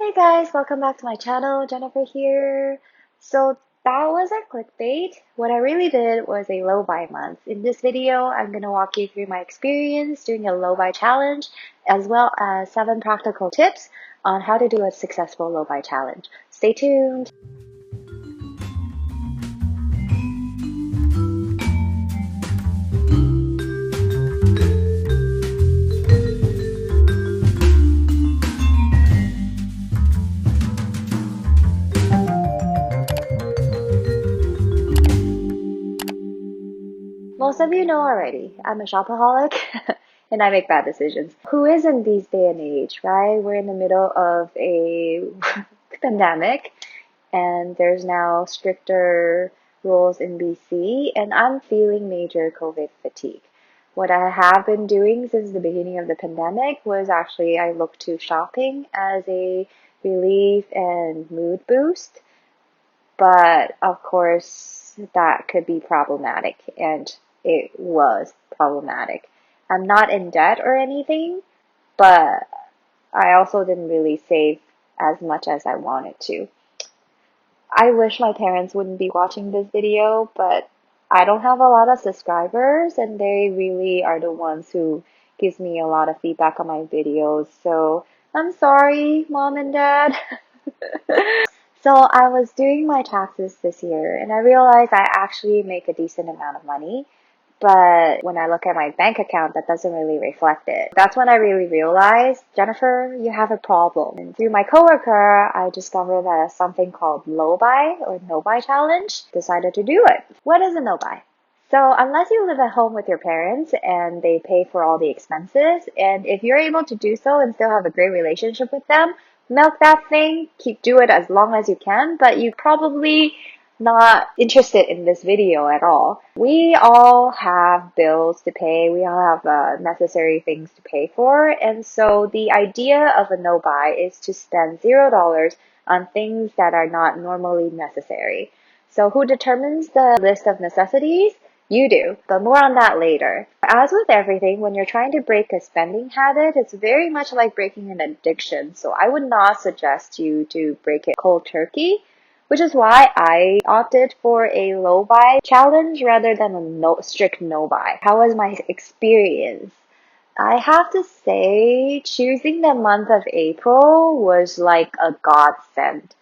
Hey guys, welcome back to my channel. Jennifer here. So that was a clickbait. What I really did was a low buy month. In this video, I'm going to walk you through my experience doing a low buy challenge, as well as 7 practical tips on how to do a successful low buy challenge. Stay tuned. Most of you know already, I'm a shopaholic and I make bad decisions. Who isn't these day and age, right? We're in the middle of a pandemic and there's now stricter rules in BC, and I'm feeling major COVID fatigue. What I have been doing since the beginning of the pandemic was actually I looked to shopping as a relief and mood boost, but of course that could be problematic, and it was problematic. I'm not in debt or anything, but I also didn't really save as much as I wanted to. I wish my parents wouldn't be watching this video, but I don't have a lot of subscribers and they really are the ones who gives me a lot of feedback on my videos. So I'm sorry, mom and dad. So I was doing my taxes this year and I realized I actually make a decent amount of money. But when I look at my bank account, that doesn't really reflect it. That's when I really realized, Jennifer, you have a problem. And through my coworker, I discovered that there's something called low buy or no buy challenge. Decided to do it. What is a no buy? So unless you live at home with your parents and they pay for all the expenses, and if you're able to do so and still have a great relationship with them, milk that thing, do it as long as you can, but you probably not interested in this video at all. We all have bills to pay. We all have necessary things to pay for. And so the idea of a no buy is to spend $0 on things that are not normally necessary. So who determines the list of necessities? You do, but more on that later. As with everything, when you're trying to break a spending habit, it's very much like breaking an addiction. So I would not suggest you to break it cold turkey, which is why I opted for a low buy challenge rather than a strict no buy. How was my experience? I have to say, choosing the month of April was like a godsend.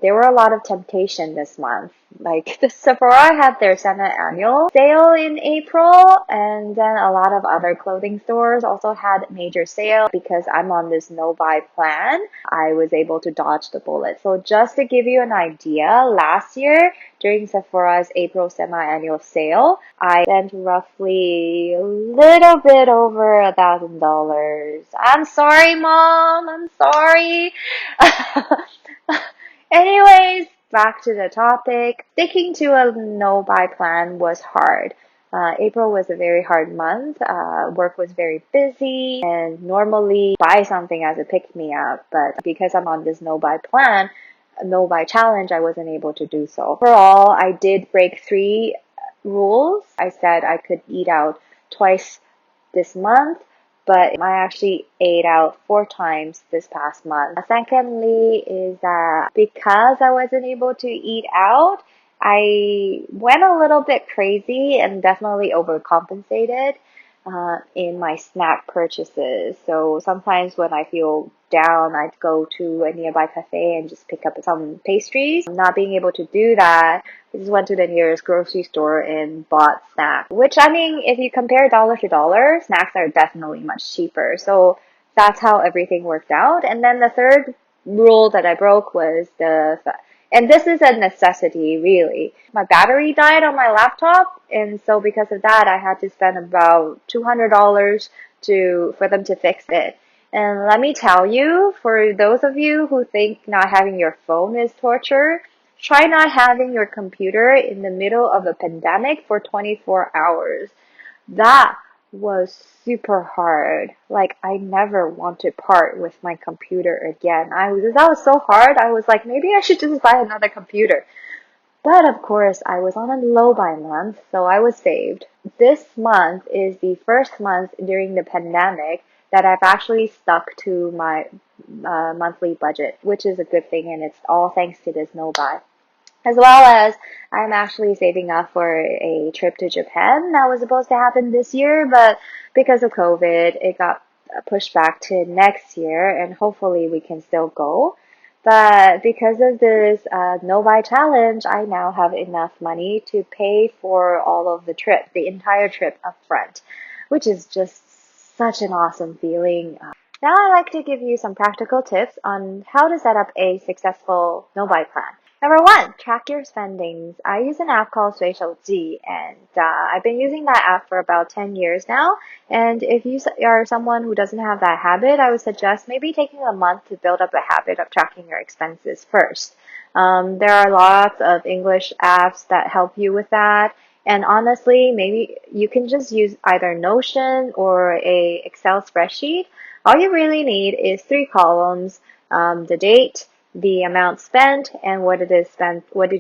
There were a lot of temptation this month. Like the Sephora had their semi-annual sale in April, and then a lot of other clothing stores also had major sale. Because I'm on this no-buy plan, I was able to dodge the bullet. So just to give you an idea, last year during Sephora's April semi-annual sale, I spent roughly a little bit over $1,000. I'm sorry, Mom. I'm sorry. Anyways, back to the topic. Sticking to a no-buy plan was hard. April was a very hard month. Work was very busy and normally buy something as a pick-me-up, but because I'm on this no-buy plan, no-buy challenge, I wasn't able to do so. Overall, I did break 3 rules. I said I could eat out twice this month, but I actually ate out 4 times this past month. Secondly is that because I wasn't able to eat out, I went a little bit crazy and definitely overcompensated in my snack purchases. So sometimes when I feel down, I'd go to a nearby cafe and just pick up some pastries. Not being able to do that, I just went to the nearest grocery store and bought snacks. Which, I mean, if you compare dollar to dollar, snacks are definitely much cheaper. So that's how everything worked out. And then the third rule that I broke was and this is a necessity, really. My battery died on my laptop, and so because of that, I had to spend about $200 for them to fix it. And let me tell you, for those of you who think not having your phone is torture, try not having your computer in the middle of a pandemic for 24 hours. That was super hard. Like, I never want to part with my computer again. That was so hard. I was like, maybe I should just buy another computer. But of course, I was on a low buy month, so I was saved. This month is the first month during the pandemic that I've actually stuck to monthly budget, which is a good thing, and it's all thanks to this no buy. As well as I'm actually saving up for a trip to Japan that was supposed to happen this year, but because of COVID, it got pushed back to next year, and hopefully we can still go. But because of this no buy challenge, I now have enough money to pay for all of the trip, the entire trip up front, which is just such an awesome feeling. Now I'd like to give you some practical tips on how to set up a successful no buy plan. Number one, track your spendings. I use an app called 随手记, and I've been using that app for about 10 years now. And if you are someone who doesn't have that habit, I would suggest maybe taking a month to build up a habit of tracking your expenses first. There are lots of English apps that help you with that. And honestly, maybe you can just use either Notion or a Excel spreadsheet. All you really need is 3 columns, the date, the amount spent, and what did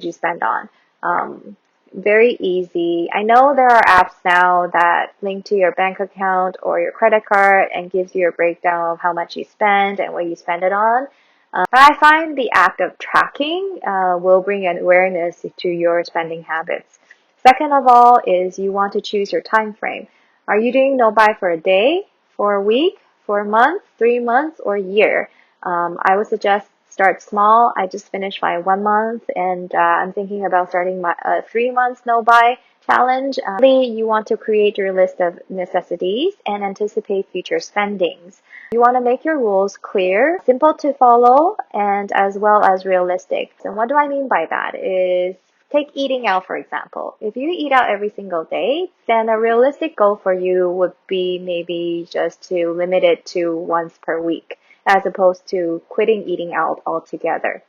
you spend on. Very easy. I know there are apps now that link to your bank account or your credit card and gives you a breakdown of how much you spend and what you spend it on. But I find the act of tracking will bring an awareness to your spending habits. Second of all is you want to choose your time frame. Are you doing no buy for a day, for a week, for a month, 3 months, or a year? I would suggest start small. I just finished my 1 month, and I'm thinking about starting my 3 months no buy challenge. You want to create your list of necessities and anticipate future spendings. You want to make your rules clear, simple to follow, and as well as realistic. So what do I mean by that is, take eating out, for example. If you eat out every single day, then a realistic goal for you would be maybe just to limit it to once per week, as opposed to quitting eating out altogether.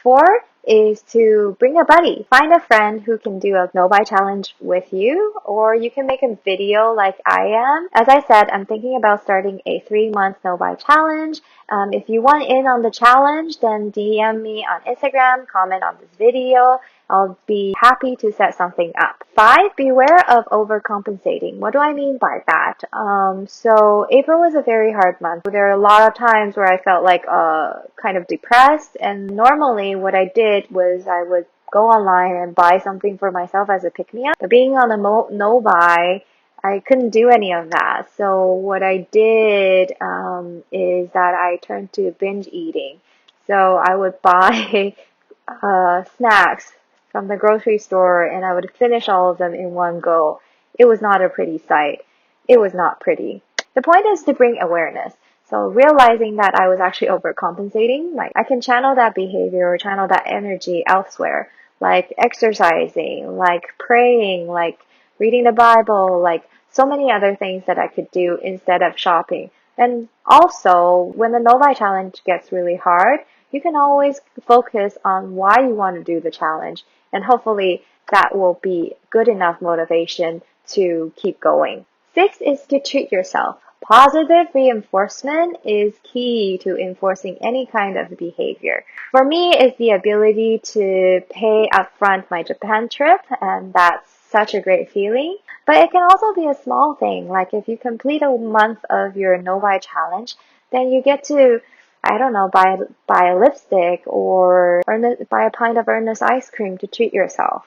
4 is to bring a buddy. Find a friend who can do a no buy challenge with you, or you can make a video like I am. As I said, I'm thinking about starting a 3-month no buy challenge. If you want in on the challenge, then DM me on Instagram, comment on this video. I'll be happy to set something up. 5, beware of overcompensating. What do I mean by that? So April was a very hard month. There are a lot of times where I felt like kind of depressed, and normally what I did was I would go online and buy something for myself as a pick-me-up. But being on a no buy, I couldn't do any of that. So what I did is that I turned to binge eating. So I would buy snacks from the grocery store, and I would finish all of them in one go. It was not a pretty sight. It was not pretty. The point is to bring awareness. So realizing that I was actually overcompensating, like I can channel that behavior or channel that energy elsewhere, like exercising, like praying, like reading the Bible, like so many other things that I could do instead of shopping. And also, when the no buy challenge gets really hard, you can always focus on why you want to do the challenge, and hopefully that will be good enough motivation to keep going. 6 is to treat yourself. Positive reinforcement is key to enforcing any kind of behavior. For me, it's the ability to pay upfront my Japan trip, and that's such a great feeling. But it can also be a small thing, like if you complete a month of your no buy challenge, then you get to, I don't know, buy a lipstick or buy a pint of Ernest ice cream to treat yourself.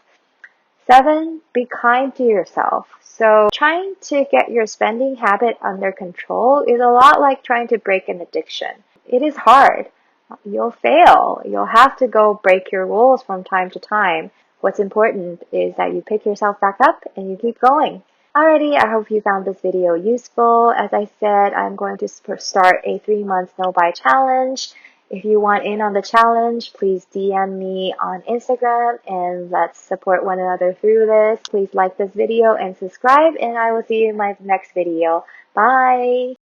7, be kind to yourself. So trying to get your spending habit under control is a lot like trying to break an addiction. It is hard. You'll fail. You'll have to go break your rules from time to time. What's important is that you pick yourself back up and you keep going. Alrighty, I hope you found this video useful. As I said, I'm going to start a 3-month no buy challenge. If you want in on the challenge, please DM me on Instagram and let's support one another through this. Please like this video and subscribe, and I will see you in my next video. Bye!